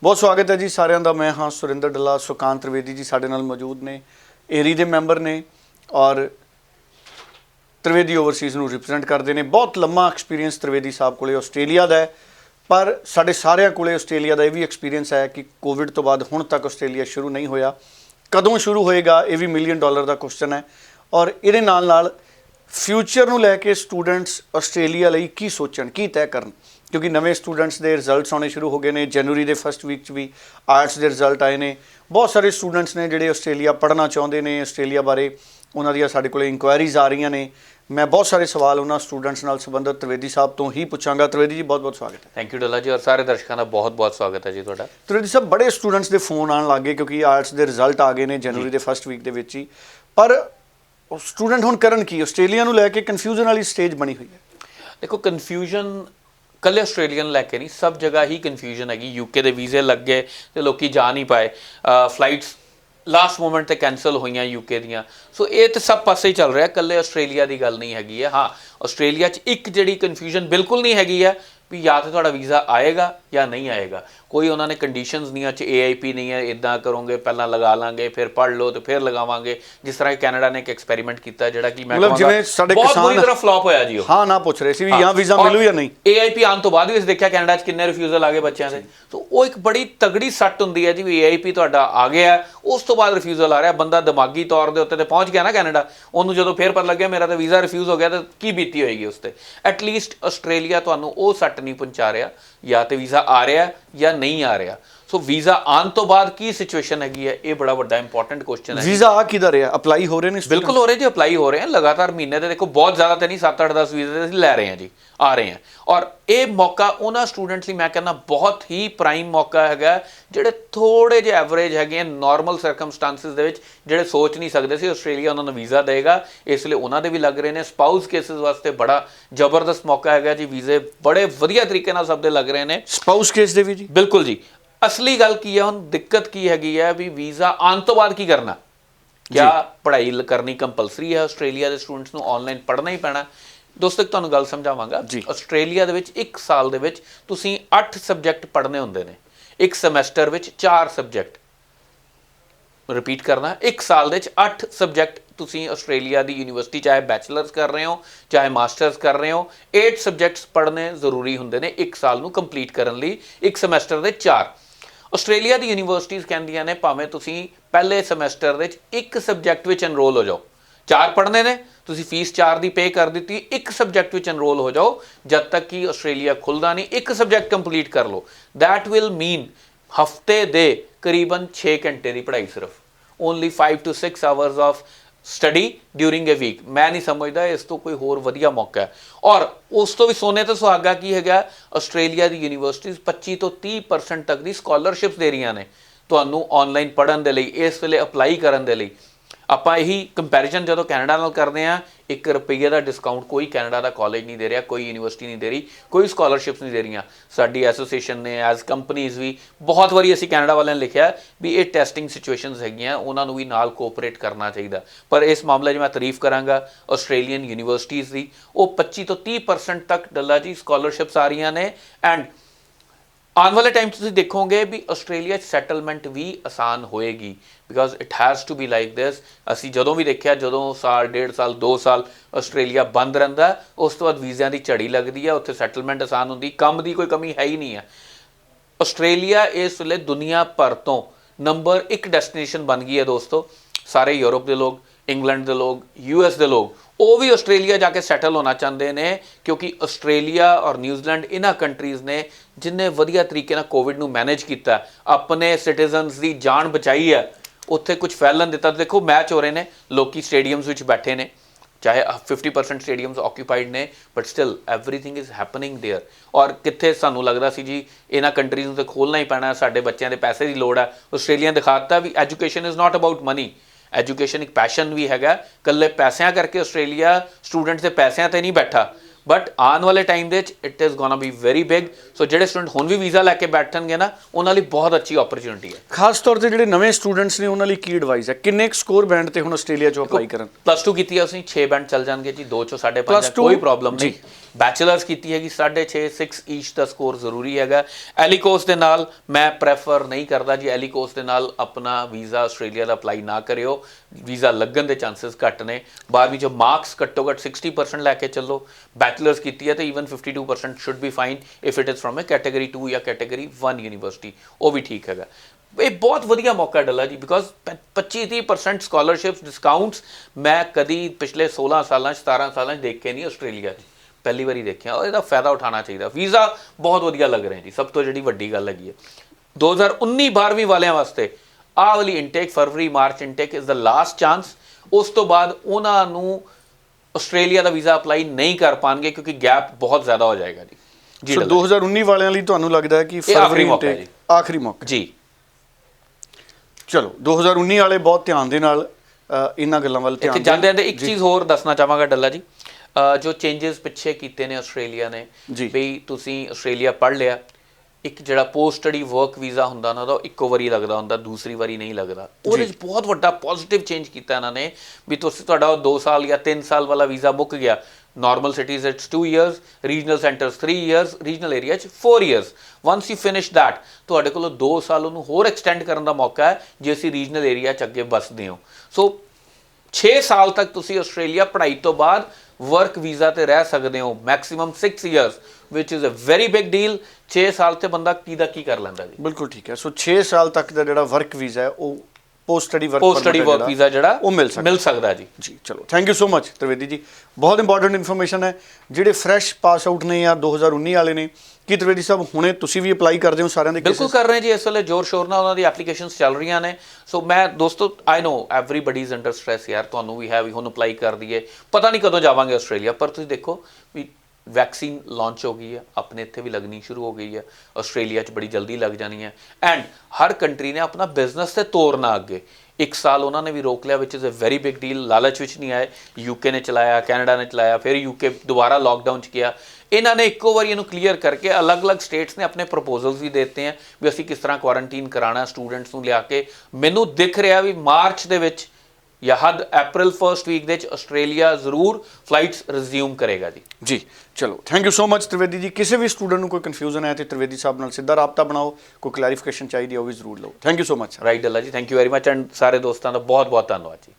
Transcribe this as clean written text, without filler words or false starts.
बहुत स्वागत है जी सारिਆਂ ਦਾ। मैं हाँ सुरिंदर ढिल्ला, सुकांत त्रिवेदी जी साडे नाल मौजूद ने, एरी दे मैंबर ने और त्रिवेदी ओवरसीज़ नूं रिप्रजेंट करते हैं। बहुत लंबा एक्सपीरियंस त्रिवेदी साहब कोले आस्ट्रेलिया का है, पर साडे सारिਆਂ कोले आस्ट्रेलिया का यह भी एक्सपीरियंस है कि कोविड तो बाद हुण तक आस्ट्रेलिया शुरू नहीं होया। कदों शुरू होएगा ये भी $1 मिलियन का क्वेश्चन है। और ये नाल नाल फ्यूचर नूं लैके स्टूडेंट्स आस्ट्रेलिया लई की सोचण, की तय करन, क्योंकि नवे स्टूडेंट्स के रिजल्ट्स आने शुरू हो गए हैं। जनवरी के फस्ट वीक भी आर्ट्स के रिजल्ट आए हैं। बहुत सारे स्टूडेंट्स ने जिहड़े आस्ट्रेलिया पढ़ना चाहते हैं, आस्ट्रेलिया बारे उन्होंने दियां साडे कोले इंक्वायरीज आ रही ने। मैं बहुत सारे सवाल उन्होंने स्टूडेंट्स नाल संबंधित त्रिवेदी साहब तो ही पूछांगा। त्रिवेदी जी बहुत बहुत स्वागत है। थैंक यू ढिल्ला जी, और सारे दर्शकों का बहुत बहुत स्वागत है जी तुहाडा। त्रिवेदी साहब, बड़े स्टूडेंट्स के फोन आने लग गए क्योंकि आर्ट्स के रिजल्ट आ गए हैं जनवरी के फस्ट वीक के ही। पर स्टूडेंट हुण करन की, आस्ट्रेलिया नूं लैके कन्फ्यूजन वाली स्टेज बनी हुई है। देखो, कन्फ्यूजन कल आस्ट्रेलियन लैके नहीं, सब जगह ही कन्फ्यूजन हैगी। यूके के वीजे लग गए तो लोग जा नहीं पाए, फ्लाइट्स लास्ट मोमेंट ते कैंसल हुई यूके दियां। सो ये तो सब पासे ही चल रहा है, कल्ले आस्ट्रेलिया की गल नहीं हैगी है। हाँ, आस्ट्रेलिया एक जिहड़ी कन्फ्यूजन बिल्कुल नहीं हैगी है भी या तो तुहाडा वीज़ा आएगा या नहीं आएगा। कोई उन्होंने कंडीशनस नहीं अच्छे AIP नहीं है, इदा करोगे पहला लगा लाँगे फिर पढ़ लो तो फिर लगावांगे। जिस तरह कैनेडा ने एक एक्सपेरीमेंट किया जिहड़ा कि मैं बहुत बुरी तरह फ्लॉप होया जी। हाँ ना पूछ रहे सी भी यहाँ वीज़ा मिलू या नहीं। AIP आने तो बाद भी देखा कैनेडा किन्ने रिफ्यूजल आ गए बच्चों के। तो वो एक बड़ी तगड़ी सट होंगी है जी भी AIP तुहाडा आ गया, उस तो बाद रिफ्यूजल आ रहा। बंदा दिमागी तौर के उत्ते पहुँच गया ना कैनेडा, उन्होंने जो फिर पता लगे मेरा तो वीज़ा रिफ्यूज हो गया तो की बीती होएगी उस पर। एटलीस्ट आस्ट्रेलिया तुहानूं वो सट नहीं पहुँचा रहा, या तो वीज़ा आ रहा या नहीं आ रहा। सो वीज़ा आने तो बाद की सिचुएशन हैगी है, ये बड़ा बड़ा इंपॉर्टेंट क्वेश्चन है। वीज़ा आ किधर है? अप्लाई हो रहे हैं? बिल्कुल हो रहे जी, अप्लाई हो रहे हैं लगातार महीने के। देखो बहुत ज़्यादा तो नहीं, 7-8-10 वीज़े लै रहे हैं जी, आ रहे हैं। और ये मौका उन्होंने स्टूडेंट्स लिए मैं कहना बहुत ही प्राइम मौका है ਜਿਹੜੇ थोड़े जे एवरेज है नॉर्मल सरकमस्टांसिस ਜਿਹੜੇ सोच नहीं सकते सी आस्ट्रेलिया उन्होंने वीज़ा देगा, इसलिए उन्होंने भी लग रहे हैं। स्पाउस केसिस वास्ते बड़ा जबरदस्त मौका है जी, वीज़े बड़े वधिया तरीके नाल सब दे लग रहे हैं। स्पाउस केस दे भी जी बिल्कुल जी। असली गल की है, हुण दिक्कत की हैगी है भी वीज़ा आने तो बाद की करना। क्या पढ़ाई करनी कंपलसरी है आस्ट्रेलिया के स्टूडेंट्स को, ऑनलाइन पढ़ना ही पैना? दोस्तों तुहानूं गल समझावांगा। आस्ट्रेलिया दे विच एक साल दे विच तुसीं 8 सबजैक्ट पढ़ने हुंदे ने, एक समैसटर विच 4 सबजैक्ट। रिपीट करना, एक साल दे 8 सबजैक्ट तुसीं आस्ट्रेलिया की यूनीवर्सिटी चाहे बैचलर्स कर रहे हो चाहे मास्टर्स कर रहे हो, 8 सबजैक्ट्स पढ़ने जरूरी हुंदे ने एक साल नूं कंप्लीट करन लई। एक समैसटर दे 4। आस्ट्रेलिया की यूनीवर्सिटीज़ कहंदियां ने भावें तुसीं पहले समैसटर दे एक सबजैक्ट विच एनरोल हो जाओ, 4 पढ़ने ने, तुसीं फीस 4 की पे कर दी, एक सबजैक्ट विच एनरोल हो जाओ जब तक कि आस्ट्रेलिया खुलदा नहीं, एक सबजैक्ट कंप्लीट कर लो। दैट विल मीन हफ्ते दे करीबन 6 घंटे की पढ़ाई, सिर्फ only 5 to 6 hours of study during a week. मैं नहीं समझता इस तो कोई होर वधिया मौका है। और उस तो भी सोने तो सुहागा की है, आस्ट्रेलिया की यूनीवर्सिटीज़ 25 to 30% तक की स्कॉलरशिप्स दे रही ने तुहानूं ऑनलाइन पढ़न दे लई, इस वेले अप्लाई करन दे लई। ਆਪਾਂ यही कंपैरिजन जो कैनेडा नाल करते हैं, ₹1 का डिस्काउंट कोई कैनेडा का कॉलेज नहीं दे रहा, कोई यूनीवर्सिटी नहीं दे रही, कोई स्कॉलरशिप्स नहीं दे रही। साडी एसोसीएशन ने एज कंपनीज़ भी बहुत बारी असीं कैनेडा वालिਆਂ ने लिखा भी ये टैसटिंग सिचुएशनस हैगियां, उन्होंने भी नाल कोऑपरेट करना चाहिए। पर इस मामले में मैं तारीफ करांगा आस्ट्रेलियन यूनीवर्सिटीज़ की, वो 25 to 30% तक डल्ला जी स्कॉलरशिप्स आ रही ने। एंड आने वाले टाइम तुसीं देखोगे भी आस्ट्रेलिया सैटलमेंट भी आसान होएगी, because it has to be like this. असीं जदों भी देखिया, जदों साल 1.5 साल 2 साल आस्ट्रेलिया बंद रहिंदा, उस तो बाद वीज़िਆਂ की झड़ी लगती है, उत्थे सैटलमेंट आसान होंदी, काम की कोई कमी है ही नहीं है। आस्ट्रेलिया इस वेले दुनिया भर तो नंबर 1 डेस्टिनेशन बन गई है दोस्तों। सारे यूरोप के लोग, इंग्लैंड के लोग, US के लोग, वो भी आस्ट्रेलिया जाके सैटल होना चाहते हैं, क्योंकि आस्ट्रेलिया और न्यूजीलैंड इन्हां कंट्रीज़ ने जिन्हें वधिया तरीके नाल कोविड नूं मैनेज किया, अपने सिटीजनस की जान बचाई है, उत्थे कुछ फैलन दिता। देखो मैच हो रहे हैं, लोग स्टेडियम्स विच बैठे ने, चाहे 50% स्टेडियम्स ऑक्यूपाइड ने, but still everything is happening there. और कित्थे सानूं लगदा सी जी इन्हां कंट्रीज़ नूं ते खोलना ही पैना, साडे बच्चों के पैसे की लोड़ है। आस्ट्रेलिया दिखाता भी education is not about money, education एक पैशन भी है। कल्ले पैसों करके आस्ट्रेलिया स्टूडेंट्स के पैसों पर नहीं बैठा, बट आने वाले टाइम दे it is gonna be very big. So जो स्टूडेंट हुण भी वीज़ा लैके बैठणगे ना, उन्होंने बहुत अच्छी अपॉर्चुनिटी है। खास तौर पर जो नवे स्टूडेंट्स ने उन्होंने की एडवाइस है, किन्ने स्कोर बैंड ते हुण आस्ट्रेलिया जो अप्लाई करन? +2 की 6 बैंड चल जाएंगे जी, 2 चों 5.5 कोई प्रॉब्लम नहीं। ਬੈਚਲਰਸ ਕੀਤੀ ਹੈਗੀ 6.5 6 ਈਚ ਦਾ ਸਕੋਰ ਜ਼ਰੂਰੀ ਹੈਗਾ। ਐਲੀਕੋਸ ਦੇ ਨਾਲ ਮੈਂ ਪ੍ਰੈਫਰ ਨਹੀਂ ਕਰਦਾ ਜੀ, ਐਲੀਕੋਸ ਦੇ ਨਾਲ ਆਪਣਾ ਵੀਜ਼ਾ ਆਸਟ੍ਰੇਲੀਆ ਦਾ ਅਪਲਾਈ ਨਾ ਕਰਿਓ, ਵੀਜ਼ਾ ਲੱਗਣ ਦੇ ਚਾਂਸਸ ਘੱਟ ਨੇ। 12ਵੀਂ 'ਚ ਮਾਰਕਸ ਘੱਟੋ ਘੱਟ 60% ਲੈ ਕੇ ਚੱਲੋ। ਬੈਚਲਰਸ ਕੀਤੀ ਹੈ ਤਾਂ even 52% should be fine if it is from a category 2 ਜਾਂ ਕੈਟਾਗਰੀ 1 ਯੂਨੀਵਰਸਿਟੀ, ਉਹ ਵੀ ਠੀਕ ਹੈਗਾ। ਇਹ ਬਹੁਤ ਵਧੀਆ ਮੌਕਾ ਡੱਲਾ ਜੀ, ਬਿਕੋਜ਼ 25-30% ਸਕਾਲਰਸ਼ਿਪਸ ਡਿਸਕਾਊਂਟਸ ਮੈਂ ਕਦੀ ਪਿਛਲੇ 16 ਸਾਲਾਂ 17 ਸਾਲਾਂ 'ਚ ਦੇਖੇ ਨਹੀਂ ਆਸਟ੍ਰੇਲੀਆ 'ਚ, ਪਹਿਲੀ ਵਾਰੀ ਦੇਖਿਆ। ਔਰ ਇਹਦਾ ਫਾਇਦਾ ਉਠਾਉਣਾ ਚਾਹੀਦਾ। ਵੀਜ਼ਾ ਬਹੁਤ ਵਧੀਆ ਲੱਗ ਰਹੇ ਜੀ, ਸਭ ਤੋਂ ਜਿਹੜੀ ਵੱਡੀ ਗੱਲ ਹੈਗੀ ਹੈ 2019 12ਵੀਂ ਵਾਲਿਆਂ ਵਾਸਤੇ ਆਹ ਵਾਲੀ intake February March intake is the last chance. ਉਸ ਤੋਂ ਬਾਅਦ ਉਹਨਾਂ ਨੂੰ ਆਸਟ੍ਰੇਲੀਆ ਦਾ ਵੀਜ਼ਾ ਅਪਲਾਈ ਨਹੀਂ ਕਰ ਪਾਣਗੇ ਕਿਉਂਕਿ ਗੈਪ ਬਹੁਤ ਜ਼ਿਆਦਾ ਹੋ ਜਾਏਗਾ ਜੀ। ਸੋ 2019 ਵਾਲਿਆਂ ਲਈ ਤੁਹਾਨੂੰ ਲੱਗਦਾ ਹੈ ਕਿ ਫਰਵਰੀ ਇਨਟੇਕ ਆਖਰੀ ਮੌਕਾ ਜੀ। ਚਲੋ 2019 ਵਾਲੇ ਬਹੁਤ ਧਿਆਨ ਦੇ ਨਾਲ ਇਹਨਾਂ ਗੱਲਾਂ ਵੱਲ ਧਿਆਨ ਜਾਂਦੇ ਜਾਂਦੇ ਇੱਕ ਚੀਜ਼ ਹੋਰ ਦੱਸਣਾ ਚਾਹਾਂਗਾ ਡੱਲਾ ਜੀ, ਜੋ ਚੇਂਜਸ ਪਿੱਛੇ ਕੀਤੇ ਨੇ ਆਸਟ੍ਰੇਲੀਆ ਨੇ, ਬਈ ਤੁਸੀਂ ਆਸਟ੍ਰੇਲੀਆ ਪੜ੍ਹ ਲਿਆ, ਇੱਕ ਜਿਹੜਾ ਪੋਸਟ ਸਟੱਡੀ ਵਰਕ ਵੀਜ਼ਾ ਹੁੰਦਾ ਨਾ ਉਹਦਾ ਇੱਕੋ ਵਾਰੀ ਲੱਗਦਾ ਹੁੰਦਾ, ਦੂਸਰੀ ਵਾਰੀ ਨਹੀਂ ਲੱਗਦਾ। ਉਹਦੇ 'ਚ ਬਹੁਤ ਵੱਡਾ ਪੋਜ਼ਿਟਿਵ ਚੇਂਜ ਕੀਤਾ ਇਹਨਾਂ ਨੇ ਵੀ ਤੁਸੀਂ ਤੁਹਾਡਾ 2 ਸਾਲ ਜਾਂ 3 ਸਾਲ ਵਾਲਾ ਵੀਜ਼ਾ ਮੁੱਕ ਗਿਆ। Normal cities it's 2 years, regional centres 3 years, regional area 'ਚ 4 years। Ones you finish that ਤੁਹਾਡੇ ਕੋਲ 2 ਸਾਲ ਉਹਨੂੰ ਹੋਰ ਐਕਸਟੈਂਡ ਕਰਨ ਦਾ ਮੌਕਾ ਹੈ ਜੇ ਅਸੀਂ ਰੀਜਨਲ ਏਰੀਆ 'ਚ ਅੱਗੇ ਵੱਸਦੇ ਹੋ। ਸੋ 6 ਸਾਲ ਤੱਕ ਤੁਸੀਂ ਆਸਟ੍ਰੇਲੀਆ ਪੜ੍ਹਾਈ ਤੋਂ ਬਾਅਦ ਵਰਕ ਵੀਜ਼ਾ ਤੇ ਰਹਿ ਸਕਦੇ ਹੋ, ਮੈਕਸਿਮਮ 6 years ਵਿਚ is a very big deal. 6 ਸਾਲ ਤੇ ਬੰਦਾ ਕੀ ਦਾ ਕੀ ਕਰ ਲੈਂਦਾ ਜੀ। ਬਿਲਕੁਲ ਠੀਕ ਹੈ। ਸੋ 6 ਸਾਲ ਤੱਕ ਦਾ ਜਿਹੜਾ ਵਰਕ ਵੀਜ਼ਾ ਹੈ ਉਹ ਪੋਸਟ ਸਟੱਡੀ ਵਰਕ ਵੀਜ਼ਾ ਜਿਹੜਾ ਉਹ ਮਿਲ ਸਕਦਾ ਜੀ। ਜੀ ਚਲੋ thank you so much Trivedi ਜੀ, ਬਹੁਤ ਇੰਪੋਰਟੈਂਟ ਇਨਫੋਰਮੇਸ਼ਨ ਹੈ। ਜਿਹੜੇ ਫਰੈਸ਼ ਪਾਸ ਆਊਟ ਨੇ ਜਾਂ 2019 ਵਾਲੇ ਨੇ, ਕੀ ਤ੍ਰਿਵੇਦੀ ਸਾਹਿਬ ਹੁਣੇ ਤੁਸੀਂ ਵੀ ਅਪਲਾਈ ਕਰਦੇ ਹੋ ਸਾਰਿਆਂ ਦੇ? ਬਿਲਕੁਲ ਕਰ ਰਹੇ ਜੀ, ਇਸ ਵੇਲੇ ਜ਼ੋਰ ਸ਼ੋਰ ਨਾਲ ਉਹਨਾਂ ਦੀ ਐਪਲੀਕੇਸ਼ਨਸ ਚੱਲ ਰਹੀਆਂ ਨੇ। ਸੋ ਮੈਂ ਦੋਸਤੋ ਆਈ ਨੋ ਐਵਰੀਬਡੀ ਇਜ਼ ਅੰਡਰ ਸਟ੍ਰੈਸ ਯਾਰ, ਤੁਹਾਨੂੰ ਵੀ ਹੈ ਵੀ ਹੁਣ ਅਪਲਾਈ ਕਰ ਦਈਏ, ਪਤਾ ਨਹੀਂ ਕਦੋਂ ਜਾਵਾਂਗੇ ਆਸਟ੍ਰੇਲੀਆ। ਪਰ ਤੁਸੀਂ ਦੇਖੋ ਵੀ ਵੈਕਸੀਨ ਲਾਂਚ ਹੋ ਗਈ ਹੈ, ਆਪਣੇ ਇੱਥੇ ਵੀ ਲੱਗਣੀ ਸ਼ੁਰੂ ਹੋ ਗਈ ਹੈ, ਆਸਟ੍ਰੇਲੀਆ 'ਚ ਬੜੀ ਜਲਦੀ ਲੱਗ ਜਾਣੀ ਹੈ। ਐਂਡ ਹਰ ਕੰਟਰੀ ਨੇ ਆਪਣਾ ਬਿਜ਼ਨਸ ਤੇ ਤੋਰਨਾ ਅੱਗੇ। 1 ਸਾਲ ਉਹਨਾਂ ਨੇ ਵੀ ਰੋਕ ਲਿਆ which is a very big deal. ਲਾਲਚ ਵਿੱਚ ਨਹੀਂ ਆਏ, ਯੂਕੇ ਨੇ ਚਲਾਇਆ, ਕੈਨੇਡਾ ਨੇ ਚਲਾਇਆ, ਫਿਰ ਯੂਕੇ ਦੁਬਾਰਾ ਲਾਕਡਾਊਨ 'ਚ ਗਿਆ। ਇਹਨਾਂ ਨੇ ਇੱਕੋ ਵਾਰੀ ਇਹਨੂੰ ਕਲੀਅਰ ਕਰਕੇ ਅਲੱਗ-ਅਲੱਗ ਸਟੇਟਸ ਨੇ ਆਪਣੇ ਪ੍ਰਪੋਜ਼ਲਸ ਵੀ ਦਿੱਤੇ ਹੈ ਵੀ ਅਸੀਂ ਕਿਸ ਤਰ੍ਹਾਂ ਕੁਆਰੰਟੀਨ ਕਰਾਉਣਾ ਸਟੂਡੈਂਟਸ ਨੂੰ ਲਿਆ ਕੇ। ਮੈਨੂੰ ਦਿਖ ਰਿਹਾ ਵੀ ਮਾਰਚ ਦੇ ਵਿੱਚ ਜਾਂ ਹੱਦ ਅਪ੍ਰੈਲ ਫਰਸਟ ਵੀਕ ਦੇ ਵਿੱਚ ਆਸਟ੍ਰੇਲੀਆ ਜ਼ਰੂਰ ਫਲਾਈਟਸ ਰਿਜ਼ਿਊਮ ਕਰੇਗਾ ਜੀ। ਚਲੋ thank you so much Trivedi ਜੀ। ਕਿਸੇ ਵੀ ਸਟੂਡੈਂਟ ਨੂੰ ਕੋਈ ਕਨਫਿਊਜ਼ਨ ਹੈ ਤੇ ਤ੍ਰਿਵੇਦੀ ਸਾਹਿਬ ਨਾਲ ਸਿੱਧਾ ਰਾਬਤਾ ਬਣਾਓ, ਕੋਈ ਕਲੈਰੀਫਿਕੇਸ਼ਨ ਚਾਹੀਦੀ ਉਹ ਵੀ ਜ਼ਰੂਰ ਲਓ। Thank you so much. Right Dalla ji, thank you very much. And ਸਾਰੇ ਦੋਸਤਾਂ ਦਾ ਬਹੁਤ ਬਹੁਤ ਧੰਨਵਾਦ ਜੀ।